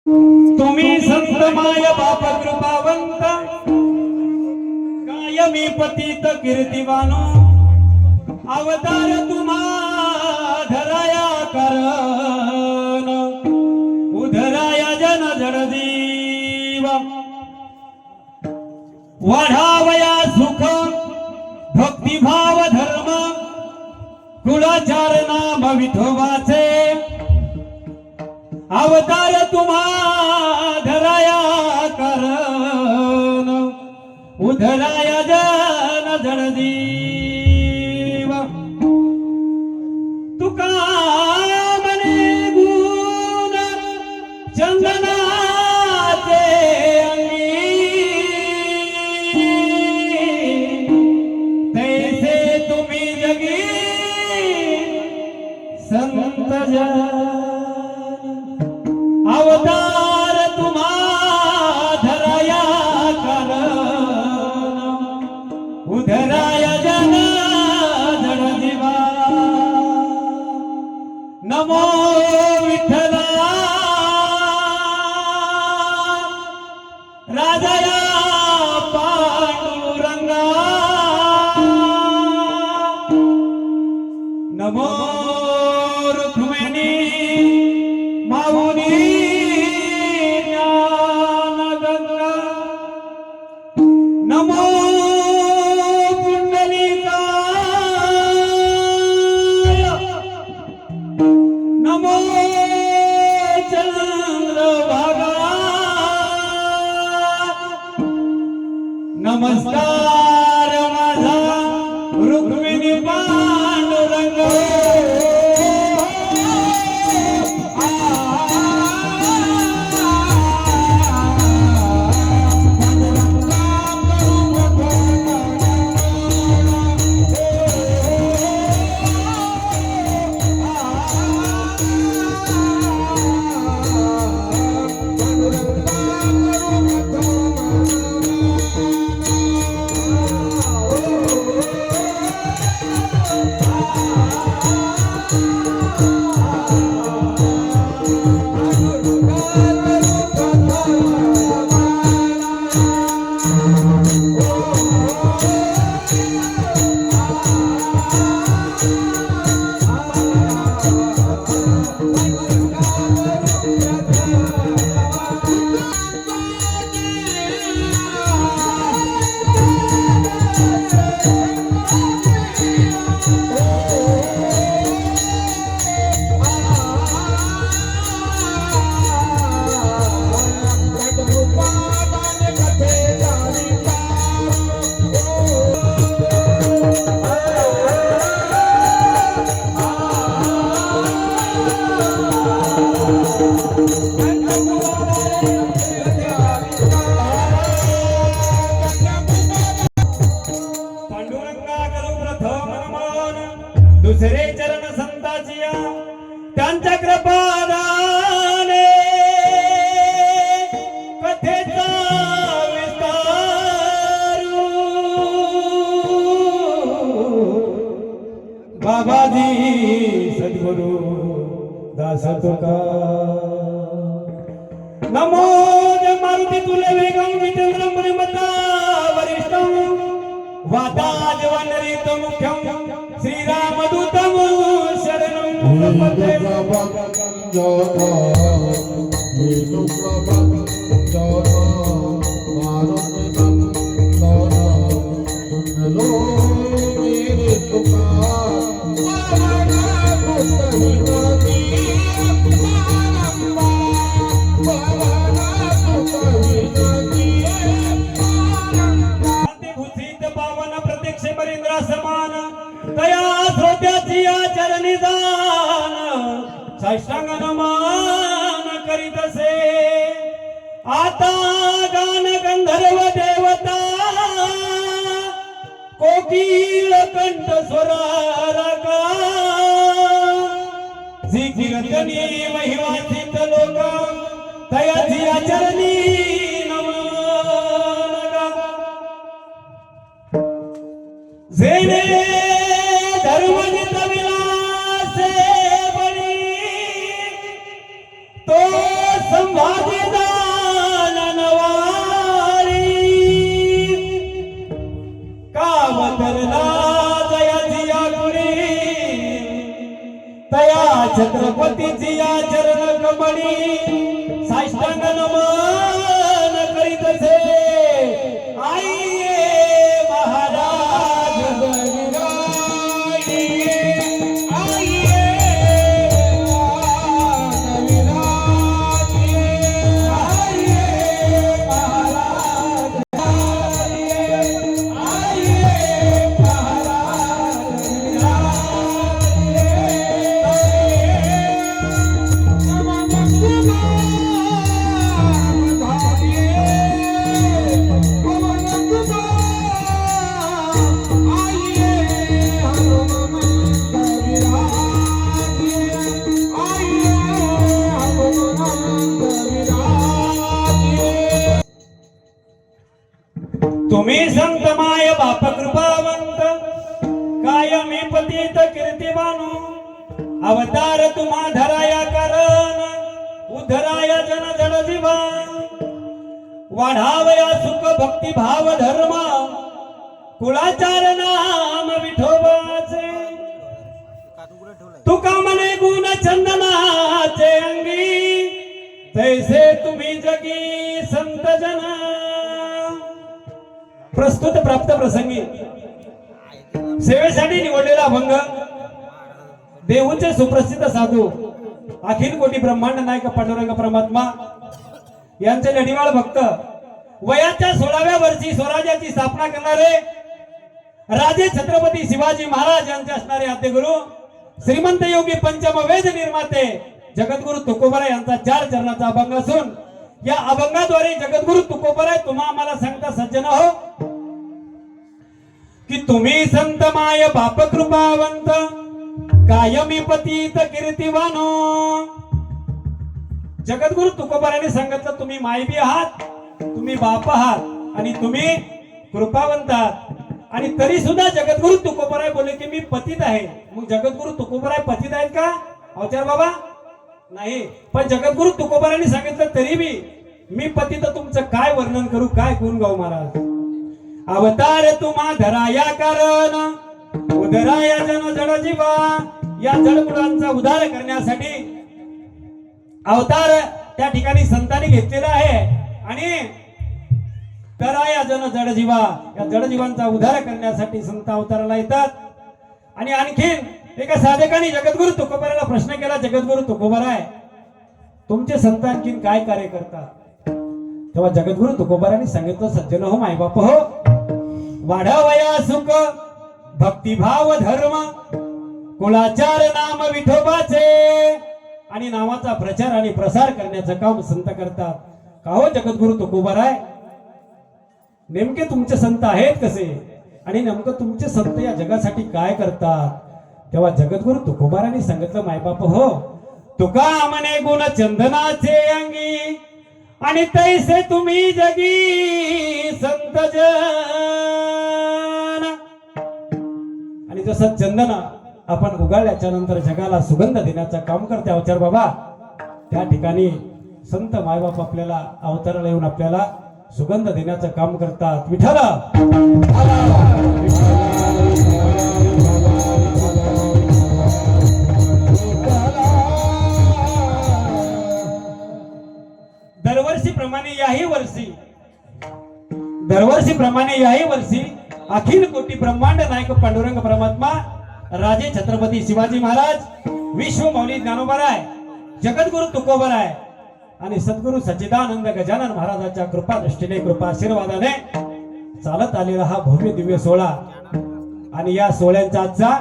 तुम्ही संत माय बाप कृपावंत, कायमी पतित कीर्तिवानो, अवतार तुम्हा धराया करण, उधराया जन जडजीव, वाढावया सुख भक्तिभाव धर्म, कुळाचार नाम विठोबाचे, अवतार तुम्हा धराया करण, उधराया जन जडजीव, तुका म्हणे गुण चंदनाचे अंगी, तैसे तुम्ही जगी संत जन, अवतार तुम्हा धराया करण, उधराया जन जडजीवा, नमो विठ्ठला राजया पांडुरंगा, नमो रुक्मिणी माऊली ज्ञानगंगा, नमो पुंडलिकाय, नमो चंद्रभागा, नमस्कार माझा रुक्मिणी पांडुरंग, दुसरे चरण संताचिया त्यांच्या कृपादाने कथेचा विस्तारू, बाबाजी सद्गुरु दास तुकार, नमो मारुती तुले वेगम जितेंद्रम प्रेमता वरिष्ठम, वाताज वनरित मुख्यम श्रीरामदूतम शरणं प्रपद्ये, तया श्रोत्याची चरणी जाण, साष्टांग नमन करीत असे, आता गान गंधर्व देवता, कोकिळ कंठ स्वरारका, जी कीर्तनी महिमातीत लोक, तयाची चरणी नमन, जेणे धर्मजित विलासे बळी, तो संभाजी पावडी साष्टांग नमन करीत असे आई महाराज तुम्ही संत माय बाप कृपावंत कायमी पतित कीर्तिवानू अवतार तुम्हा धराया कारण उद्धराया जन जन जीवा वाढावया सुख भक्ती भाव धर्म कुळाचार नाम विठोबाचे तुका मने गुण चंदनाचे अंगी तैसे तुम्ही जगी संत जना प्रस्तुत प्राप्त प्रसंगी सेवेसाठी निवडलेला अभंग देऊचे सुप्रसिद्ध साधू अखिल कोटी ब्रह्मांड नायक पांडुरंग परमात्मा यांचे लढीवाळ भक्त वयाच्या 16व्या वर्षी स्वराज्याची स्थापना करणारे राजे छत्रपती शिवाजी महाराज यांचे असणारे आद्यगुरु श्रीमंत योगी पंचम वेद निर्माते जगद्गुरु तुकोबरा यांचा 4 चरणाचा अभंग असून या अभंगाद्वारे जगद्गुरु तुकोबराय तुम्हा आम्हाला सांगता सज्जन हो की तुम्ही संत माय बाप कृपावंत कायमी पतित कीर्तिवानो जगद्गुरु तुकोबराने सांगितलं तुम्ही मायबी आहात तुम्ही बाप आहात आणि तुम्ही कृपावंत आहात आणि तरी सुद्धा जगद्गुरु तुकोबराय बोले की मी पतित आहे मग जगद्गुरु तुकोबराय पतित आहेत का अवचार बाबा नाही पण जगद्गुरु तुकोबराने सांगितलं तरी बी मी पतित तुमचं काय वर्णन करू काय गुण गाऊ महाराज अवतार तुम्हा धराया कारण उदराया जन जड जीवा या जडमुलांचा उद्धार करण्यासाठी अवतार त्या ठिकाणी संतांनी घेतलेला आहे आणि कराया जन जड जीवा या जडजीवांचा उद्धार करण्यासाठी संत अवताराला येतात आणि आणखीन एका साधकाने जगद्गुरु तुकोबराला प्रश्न केला जगद्गुरु तुकोबराय तुमचे संत आणखीन काय कार्य करतात तेव्हा जगद्गुरु तुकोबराने सांगितलं सज्जन हो मायबाप हो वाढावया सुख भक्तिभाव धर्म कुळाचार नाम विठोबाचे आणि नावाचा प्रचार आणि प्रसार करण्याचं काम संत करतात का हो जगद्गुरु तुकोबराय नेमके तुमचे संत आहेत कसे आणि नेमकं तुमचे संत या जगासाठी काय करतात तेव्हा जगद्गुरु तुकोबराने सांगितलं मायबाप हो तुका म्हणे गुण चंदनाचे अंगी आणि तैसे तुम्ही जगी संत जन आणि जसं चंदन आपण उगाळल्याच्या नंतर जगाला सुगंध देण्याचं काम करते अवचार बाबा त्या ठिकाणी संत मायबाप आपल्याला अवताराला येऊन आपल्याला सुगंध देण्याचं काम करतात विठ्ठल दरवर्षीप्रमाणे याही वर्षी अखिल कोटी ब्रह्मांड नायक पांडुरंग परमात्मा राजे छत्रपती शिवाजी महाराज विश्व मौली ज्ञानोबराय जगद्गुरु तुकोबराय आणि सद्गुरु सच्चिदानंद गजानन महाराजांच्या कृपा दृष्टीने कृपा आशीर्वादाने चालत आलेला हा भव्य दिव्य सोहळा आणि या सोहळ्याचा आजचा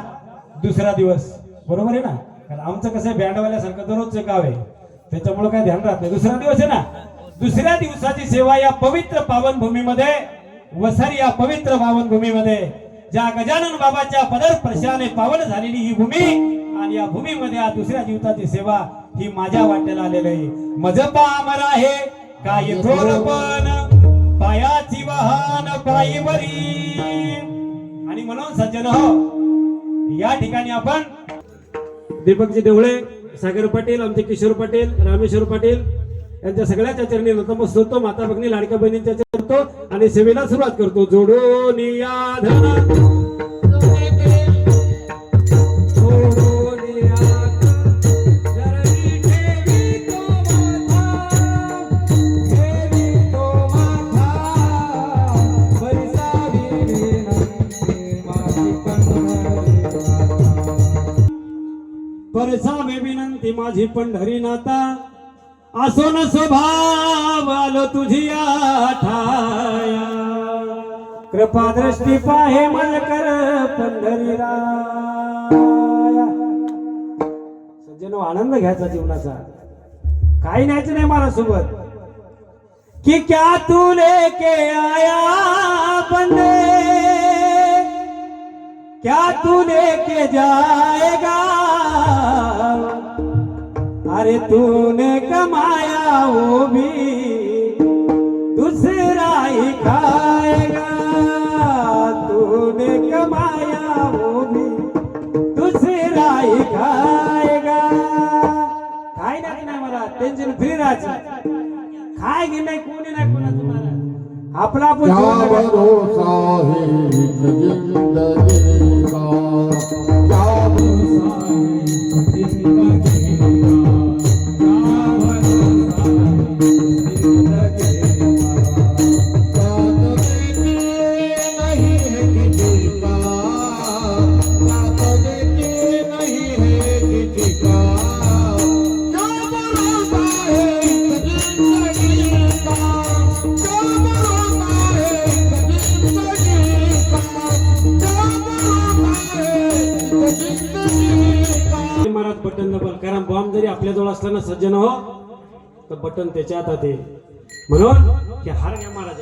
दुसरा दिवस बरोबर आहे ना कारण आमचं कसं बँडवाल्यासारखं दररोजचं गाव आहे त्याच्यामुळे काय ध्यान राहत नाही दुसरा दिवस आहे ना दुसऱ्या दिवसाची सेवा या पवित्र पावन भूमीमध्ये वसारी या पवित्र पावन भूमीमध्ये ज्या गजानन बाबाच्या पदस्पर्शाने पावन झालेली ही भूमी आणि या भूमीमध्ये या दुसऱ्या दिवसाची सेवा ही माझ्या वाट्याला आलेली आहे मज पामर आहे काय थोरपण पायाची वाहन पायीवरी आणि म्हणून सज्जन हो या ठिकाणी आपण दीपकजी देवळे सागर पाटील आमचे किशोर पाटील रामेश्वर पाटील यांच्या सगळ्याच्या चरणी नतमस्तक होतो माता भगिनी लाडक्या बहिणींच्या चरणी करतो आणि सेवेला सुरुवात करतो जोडून या धना जोडून या धना माझी पंढरी नाता असो न स्वभाव आलो तुझी आठाया कृपा दृष्टी पाहे मन कर पंढरी राया. सज्जनो आनंद घ्यायचा जीवनाचा, काही न्यायचं नाही मला सोबत. कि क्या तू लेके आया बंदे क्या तू लेके जाएगा अरे तूने कमाया वो भी दूसरा ही खाएगा तूने कमाया वो भी दूसरा ही खाएगा. काय नाही मला टेन्शन फ्री राहायचं, काय घे नाही कोणी नाही कोणाचं महाराज आपला आपण क्या भरोसा है जिंदगी का क्या भरोसा है जिंदगी का क्या भरोसा है जिंदगी का नहीं है किसी का नहीं है किसी का क्या भरोसा है जिंदगी का महाराज बटन दबल, कारण बॉम्ब जरी आपल्याजवळ असताना सज्जन हो तर बटन त्याच्या हातात आहे. म्हणून की हार घ्या महाराज,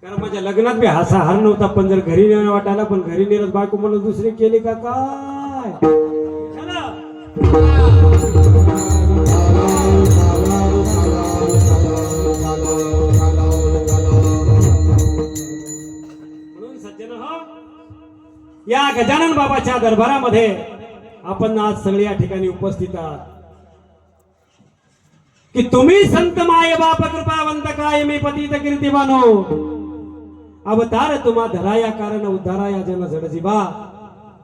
कारण माझ्या लग्नात बी हासा हार नव्हता, पण जर घरी नेणं वाटायला, पण घरी नेलच बायको म्हणून दुसरी केली का काय. चला. म्हणून सज्जन हो या गजानन बाबाच्या दरबारामध्ये आपण आज सगळे या ठिकाणी उपस्थित आहात की तुम्ही संत माय बाप कृपावंत काय मी पतित कीर्तिवानो अवतार तुम्हा धराया कारण उद्धाराया जन जड जीवा.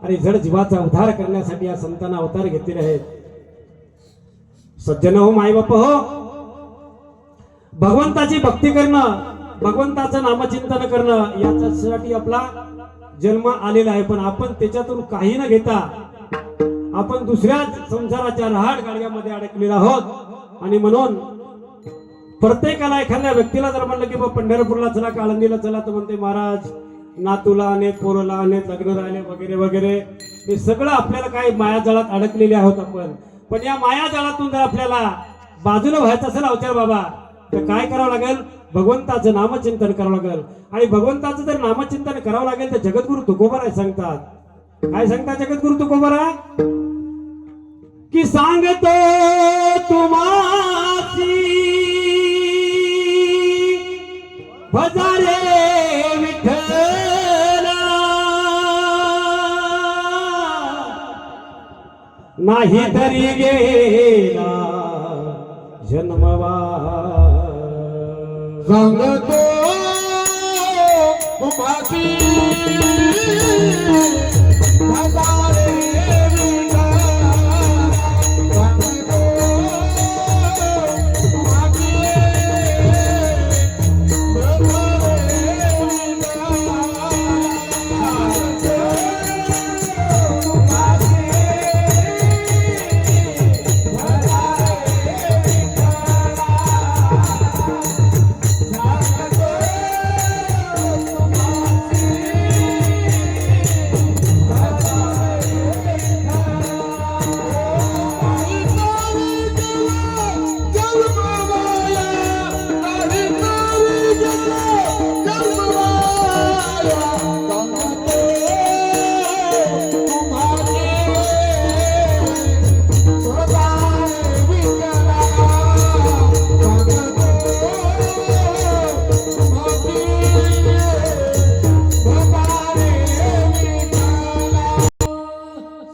अरे जड जीवाचा उद्धार करण्यासाठी या संतांना अवतार घेतलेले आहेत. सज्जन हो माय बाप हो, भगवंताची भक्ती करणं, भगवंताचं नामचिंतन करणं याच्यासाठी आपला जन्म आलेला आहे. पण आपण त्याच्यातून काही न घेता आपण दुसऱ्याच संसाराच्या रहाट गाडग्यामध्ये अडकलेला आहोत. आणि म्हणून प्रत्येकाला एखाद्या व्यक्तीला जर म्हणलं की बा पंढरपूरला चला, काळंदीला चला, तर म्हणते महाराज नातूला अनेक, पोरला अनेक, लग्न राहिले वगैरे वगैरे. हे सगळं आपल्याला काही मायाजाळात अडकलेले आहोत आपण. पण या मायाजाळातून जर आपल्याला बाजूला व्हायचं असेल अवचार बाबा, तर काय करावं लागेल? भगवंताचं नामचिंतन करावं लागेल. आणि भगवंताचं जर नामचिंतन करावं लागेल तर जगद्गुरु तुकोबाराय सांगतात. काय सांगतात जगद्गुरु तुकोबाराय? की सांगतो तुम्हासी भजारे विठ्ठला नाही तरी गेला जन्मवा. सांगतो तुम्हासी भजारे विठ्ठला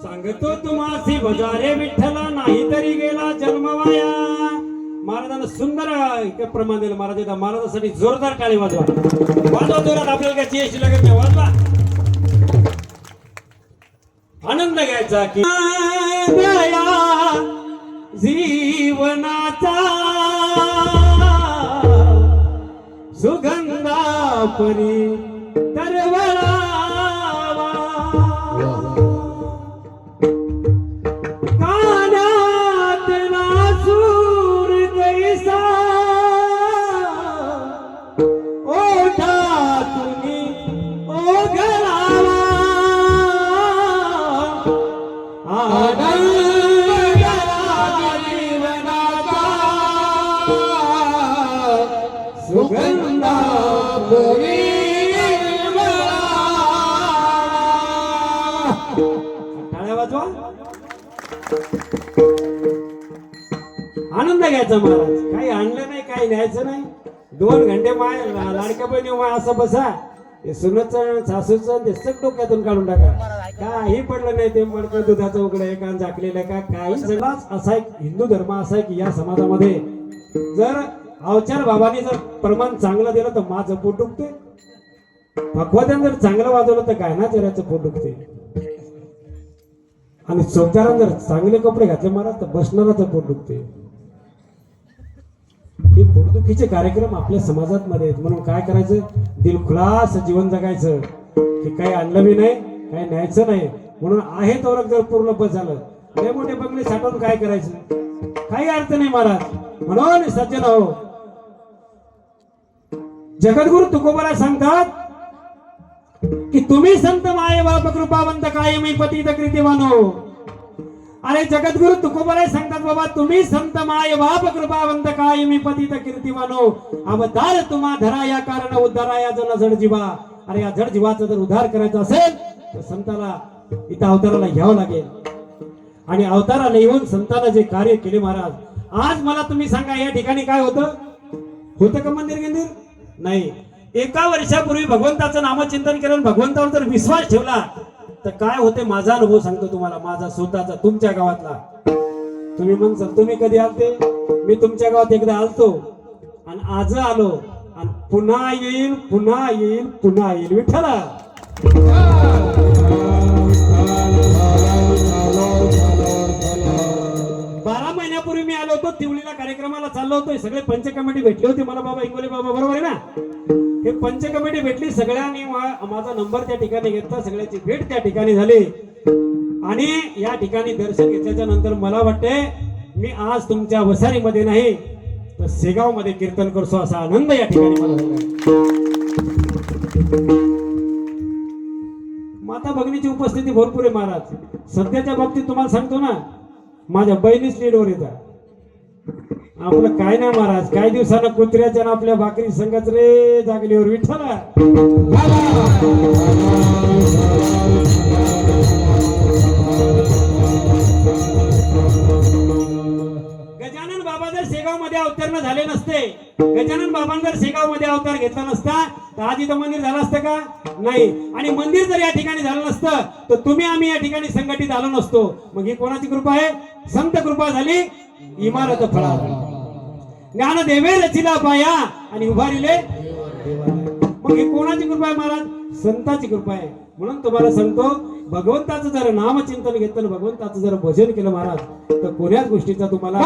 सांगतो तुम्हासी भजारे विठ्ठला नाही तरी गेला जन्मवाया. महाराजांना सुंदर प्रमाण दिलं. महाराजासाठी जोरदार टाळी वाजवा, वाजवा जोरात. आपल्याला काय चेष्टी लागत नाही, वाजवा. आनंद घ्यायचा की दया जीवनाचा सुगंधा परी तरवळावा. सुगंधा परिमला. टाळ्या वाजवा. आनंद घ्यायचा महाराज. काही आणलं नाही, काही न्यायचं नाही. 2 घंटे माय लाडक्या बहिणी माय असं बसा. हे सुनचं सासूचं ते सगळं डोक्यातून काढून टाका. काही पडलं नाही. ते मडकं दुधाचं उघडं आहे का झाकलेलं आहे का काही सगळाच असा एक हिंदू धर्म असा आहे की या समाजामध्ये जर अवचार बाबांनी जर प्रमाण चांगलं दिलं तर माझं पोट दुखते. भगवत्यानं जर चांगलं वाजवलं तर गायनाचार्याचं पोट दुखते. आणि चौकदारानं जर चांगले कपडे घातले महाराज तर बसणाराचं पोट दुखते. हे पोटदुखीचे कार्यक्रम आपल्या समाजात मध्ये आहेत. म्हणून काय करायचं, दिलखुलास जीवन जगायचं. की काही आणलं बी नाही, काही न्यायचं नाही. म्हणून आहे तोरक जर पूर्ण बस झालं. लय मोठे बंगले साठवून काय करायचं, काही अर्थ नाही महाराज. म्हणून सज्जन हो, जगद्गुरु तुकोबराय सांगतात की तुम्ही संत माये बाप कृपावंत कायमी पतित कृतिवानो. अरे जगद्गुरु तुकोबराय सांगतात बाबा तुम्ही संत माय बाप कृपावंत कायमी पतित कीर्तिवानो. अवतार तुम्हा धरा या कारण उद्धारा या जन जड जीवा. अरे या जड जीवाचा जर उद्धार करायचा असेल तर संताला इथं अवताराला घ्यावं लागेल. आणि अवताराला येऊन संताला जे कार्य केले महाराज, आज मला तुम्ही सांगा या ठिकाणी काय होतं का मंदिर गिंदिर नाही. एका वर्षापूर्वी भगवंताचं नामचिंतन केलं, भगवंतावर जर विश्वास ठेवला तर काय होते माझा अनुभव सांगतो तुम्हाला, माझा स्वतःचा तुमच्या गावातला. तुम्ही म्हणसाल तुम्ही कधी आलते, मी तुमच्या गावात एकदा आलतो आणि आज आलो आणि पुन्हा येईल पुन्हा येईल पुन्हा येईल. विठ्ठला 12 महिन्यापूर्वी मी आलो होतो तिवळीला कार्यक्रमाला चाललो होतो. सगळे पंच कमिटी भेटली होती मला. बाबा इंगोले बाबा बरोबर आहे ना. हे पंच कमिटी भेटली, सगळ्यांनी माझा नंबर त्या ठिकाणी घेतला, सगळ्याची भेट त्या ठिकाणी झाली. आणि या ठिकाणी दर्शन घेतल्याच्या नंतर मला वाटते मी आज तुमच्या वसारीमध्ये नाही तर शेगाव मध्ये कीर्तन करतो असा आनंद या ठिकाणी मला झाला. माता भगिनीची उपस्थिती भरपूर आहे महाराज. सध्याच्या बाबतीत तुम्हाला सांगतो ना, माझ्या बहिणीच लीडवर येतात. आपलं काय नाही महाराज, काही दिवसानं कुत्र्याच्या आपल्या भाकरी संगत रे जागलीवर. विठ्ठला गजानन बाबा जर शेगाव मध्ये अवतरण झाले नसते, गजानन बाबांनी जर शेगाव मध्ये अवतार घेतला नसता तर आज इथं मंदिर झालं असतं का नाही. आणि मंदिर जर या ठिकाणी झालं नसतं तर तुम्ही आम्ही या ठिकाणी संघटित आलो नसतो. मग ही कोणाची कृपा आहे, संत कृपा झाली. इमारत फळा ज्ञान देवे रचिला पाया आणि उभारिले. मग ही कोणाची कृपा आहे महाराज, संताची कृपा आहे. म्हणून तुम्हाला सांगतो भगवंताचं जर नामचिंतन घेतलं, भगवंताचं जर भजन केलं महाराज तर कोण्याच गोष्टीचा तुम्हाला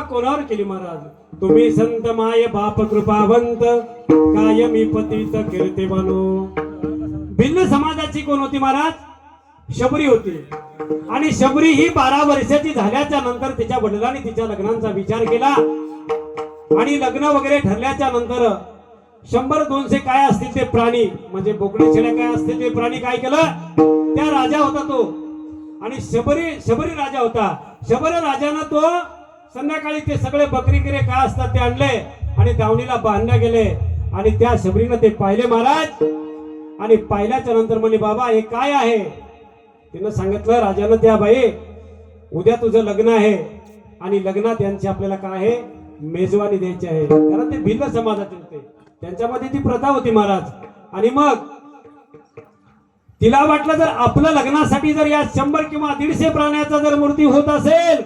कोणावर केली महाराज. तुम्ही संत माय बाप कृपावंत कायमी पतित कीर्तिवानो. भिल्ल समाजाची कोण होती महाराज, शबरी होती. आणि शबरी ही 12 वर्षाची झाल्याच्या नंतर तिच्या वडिलांनी तिच्या लग्नाचा विचार केला. आणि लग्न वगैरे ठरल्याच्या नंतर 100-200 काय असतील ते प्राणी, म्हणजे बोकडे शेळ्या काय असतील ते प्राणी काय केलं, त्या राजा होता तो. आणि शबरी राजा होता. शबर राजानं तो संध्याकाळी ते सगळे बकरीगिरे काय असतात ते आणले आणि दावणीला बांधले गेले. आणि त्या शबरीनं ते पाहिले महाराज. आणि पाहिल्याच्या नंतर म्हणे बाबा हे काय आहे. तिनं सांगितलं राजानं, त्या बाई उद्या तुझं लग्न आहे आणि लग्नात यांची आपल्याला काय आहे, मेजवानी द्यायची आहे. कारण ते भिल्ल समाजाचे होते, त्यांच्यामध्ये ती प्रथा होती महाराज. आणि मग तिला वाटलं जर आपलं लग्नासाठी जर या 100 किंवा 150 प्राण्याचा जर मृत्यू होत असेल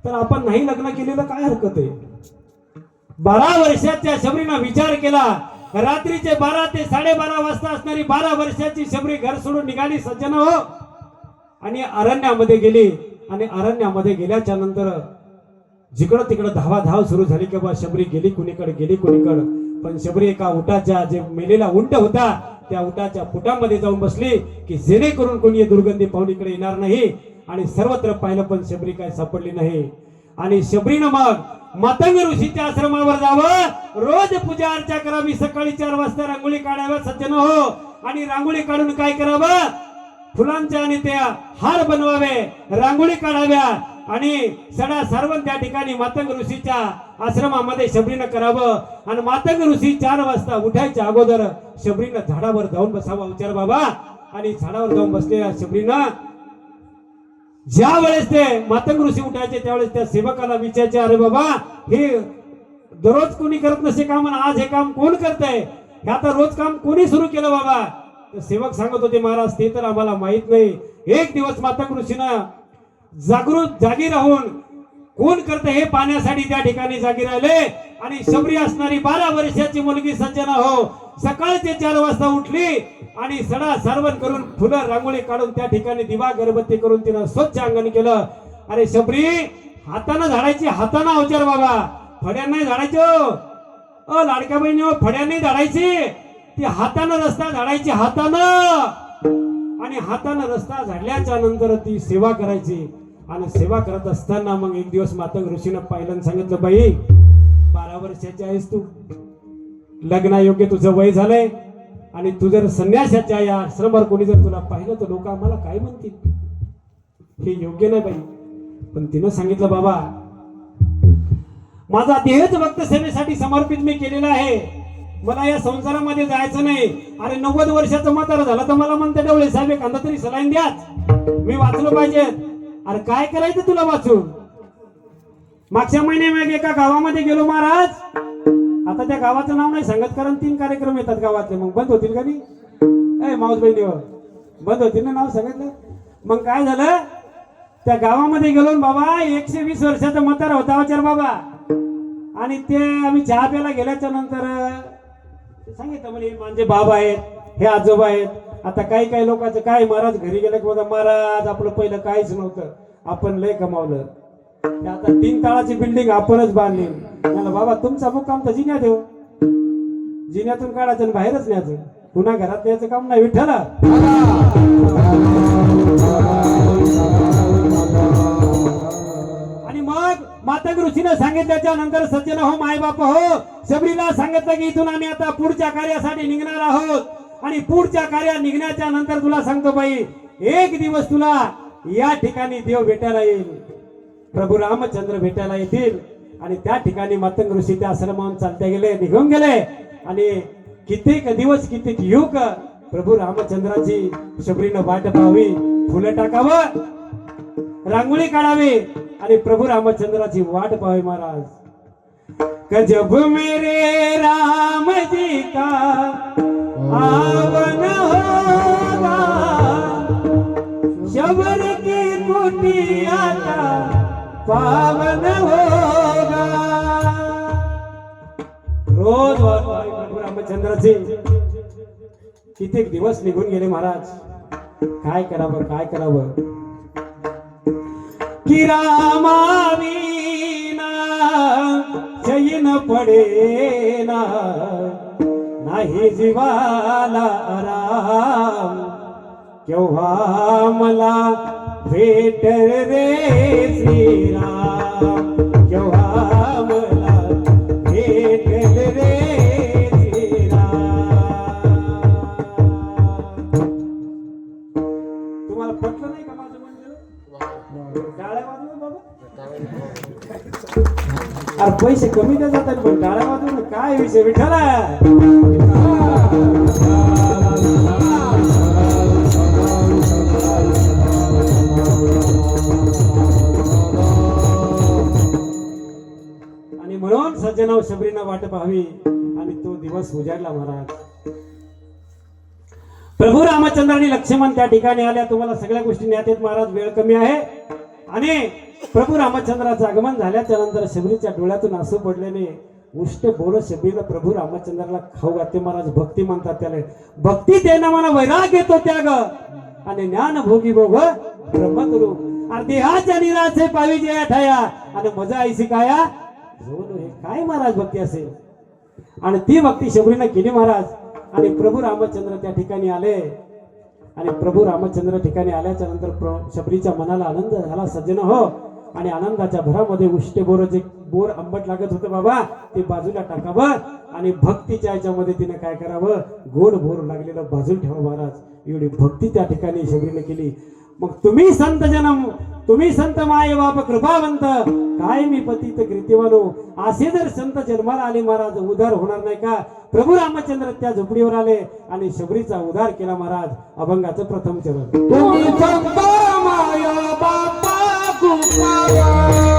तर आपण नाही लग्न केलेलं काय हरकत आहे. 12 वर्षाच्या शबरीनं विचार केला रात्रीचे 12 ते 12:30 वाजता असणारी 12 वर्षाची शबरी घर सोडून निघाली सज्जन हो, आणि अरण्यामध्ये गेली. आणि अरण्यामध्ये गेल्याच्या नंतर जिकडं तिकडं धावाधाव सुरू झाली की बा शबरी गेली कुणीकडे गेली कुणीकडे. पण शबरी एका उटाच्या जे मेलेला उंट होता त्या उटाच्या फुटामध्ये जाऊन बसली की जेणेकरून कोणी दुर्गंधी पाहून इकडे येणार नाही. आणि सर्वत्र पाहिलं पण शबरी काय सापडली नाही. आणि शबरीनं मग मातंग ऋषीच्या आश्रमावर जावं, रोज पूजा अर्चा करावी, सकाळी 4 वाजता रांगोळी काढाव्या सज्जन हो. आणि रांगोळी काढून काय करावं, फुलांच्या आणि त्या हार बनवावे, रांगोळी काढाव्या. आणि सडा सारवण त्या ठिकाणी मातंग ऋषीच्या आश्रमामध्ये शबरीनं करावं. आणि मातंग ऋषी 4 वाजता उठायच्या अगोदर शबरीनं झाडावर जाऊन बसावा उचार बाबा. आणि झाडावर जाऊन बसलेल्या शबरीनं ज्या वेळेस ते मातंग ऋषी उठायचे त्यावेळेस त्या सेवकाला विचारायचे, अरे बाबा हे दररोज कोणी करत नसे काम आणि आज हे काम कोण करतंय, हे आता रोज काम कोणी सुरू केलं बाबा. तर सेवक सांगत होते, महाराज ते तर आम्हाला माहित नाही. एक दिवस मातंग ऋषीनं जागी राहून कोण करते हे पाहण्यासाठी त्या ठिकाणी जागी राहिले. आणि शबरी असणारी 12 वर्षाची मुलगी सज्जना हो सकाळचे 4 वाजता उठली आणि सडा सारवण करून फुलं रांगोळी काढून त्या ठिकाणी दिवा अगरबत्ती करून तिनं स्वच्छ अंगण केलं. अरे शबरी हातानं झाडायची, हातानं अवचार बाबा, फड्यान नाही झाडायची हो लाडक्या बहिणी हो, फड्यान नाही झाडायची, ती हातानं रस्ता झाडायची हातानं. आणि हातानं रस्ता झाडल्याच्या नंतर ती सेवा करायची. आणि सेवा करत असताना मग एक दिवस मातंग ऋषीनं पाहिलं आणि सांगितलं, बाई 12 वर्षाची आहेस तू, लग्नायोग्य तुझं वय झालंय आणि तू जर संन्यासाच्या या आश्रमावर कोणी जर तुला पाहिलं तर लोक आम्हाला काय म्हणतील, हे योग्य नाही बाई. पण तिनं सांगितलं, बाबा माझा देहच भक्त सेवेसाठी समर्पित मी केलेला आहे, मला या संसारामध्ये जायचं नाही. अरे 90 वर्षाचं म्हातारं झालं तर मला म्हणते डवळे साहेब एखादा तरी सलाईन द्या, मी वाचलो पाहिजे. अरे काय करायचं तुला वाचून. मागच्या महिन्यामध्ये एका गावामध्ये गेलो महाराज, आता त्या गावाचं नाव नाही सांगत कारण 3 कार्यक्रम येतात गावातले, मग बंद होतील का नाही माऊस बहिणी बंद होतील ना नाव सांगितलं. मग काय झालं, त्या गावामध्ये गेलो बाबा 120 वर्षाचा म्हातारा होता विचार बाबा. आणि ते आम्ही चहा प्यायला गेल्याच्या नंतर सांगितलं म्हणजे माझे बाबा आहेत, हे आजोबा आहेत. आता काही लोकांचं काय, महाराज घरी गेलं की बघा महाराज आपलं पहिलं काहीच नव्हतं, आपण लय कमावलं, आता 3 ताळाची बिल्डिंग आपणच बांधली. मला बाबा तुमचा मुक्काम तर जिन्यात येऊ, जिन्यातून काढायचं आणि बाहेरच न्यायचं, पुन्हा घरात न्यायचं काम नाही विठ्ठला. आणि मग मातंग ऋषीनं सांगितल्याच्या नंतर सज्जन हो माय बाप हो, शबरीला सांगितलं की इथून आम्ही आता पुढच्या कार्यासाठी निघणार आहोत. आणि पुढच्या कार्यात निघण्याच्या नंतर तुला सांगतो बाई, एक दिवस तुला या ठिकाणी देव भेटायला येईल, प्रभू रामचंद्र भेटायला येतील. आणि त्या ठिकाणी मातंग ऋषी त्या आश्रमावरून चालते गेले, निघून गेले. आणि कित्येक दिवस कित्येक युग प्रभू रामचंद्राची शबरीनं वाट पाहावी, फुलं टाकावं, रांगोळी काढावी आणि प्रभू रामचंद्राची वाट पाहावी. महाराज जब मेरे राम जी का आवन होगा, शबर की कुटिया का पावन होगा. रोज वाट पाहावी प्रभू रामचंद्राची. कित्येक दिवस निघून गेले महाराज, काय करावं काय करावं. कि रामा विना चैन पडेना, नाही जीवाला आराम, केव्हा मला भेट रे श्रीराम, केव्हा मला भेट रे श्रीराम. तुम्हाला पटलं नाही का माझं म्हणजे, टाळ्या वाजवून बाबा. अरे पैसे कमी देत जातात पण टाळ्या वाजवून काय विषय विठ्ठला. आणि म्हणून सज्जनाव शबरीनं वाट पाहावी. आणि तो दिवस उजाडला महाराज. प्रभू रामचंद्र आणि लक्ष्मण त्या ठिकाणी आल्या. तुम्हाला सगळ्या गोष्टी ज्ञात आहेत महाराज, वेळ कमी आहे. आणि प्रभू रामचंद्राचं आगमन झाल्याच्या नंतर शबरीच्या डोळ्यातून आसू पडलेले. उष्ट बोल शबीला प्रभू रामचंद्राला खाऊ घाते महाराज. भक्ती म्हणतात त्याला. भक्ती देणं मला वैराग येतो त्याग आणि ज्ञान भोगी भोग ब्रह्मतुरु. अरे देहाच्या निराचे पावी जे ठाया आणि मजा आईसी काया झोलो. हे काय महाराज भक्ती असेल. आणि ती भक्ती शबरीने केली महाराज. आणि प्रभू रामचंद्र त्या ठिकाणी आले. आणि प्रभू रामचंद्र ठिकाणी आल्याच्या नंतर शबरीच्या मनाला आनंद झाला सज्जन हो. आणि आनंदाच्या भरामध्ये उष्टे बोर जे बोर आंबट लागत होतं बाबा ते बाजूला टाकावं आणि भक्तीच्या याच्यामध्ये तिने काय करावं गोड बोर लागलेलं बाजूला ठेवा महाराज. एवढी भक्ती त्या ठिकाणी शबरीने केली. मग तुम्ही संत जनम तुम्ही संत माय बाप कृपावंत काय मी पतित कृतीवानो असे जर संत जन्माला आले महाराज उद्धार होणार नाही का. प्रभू रामचंद्र त्या झोपडीवर आले आणि शबरीचा उद्धार केला महाराज. अभंगाचं प्रथम चरण. तुम्ही संत माया बापा कृपावंत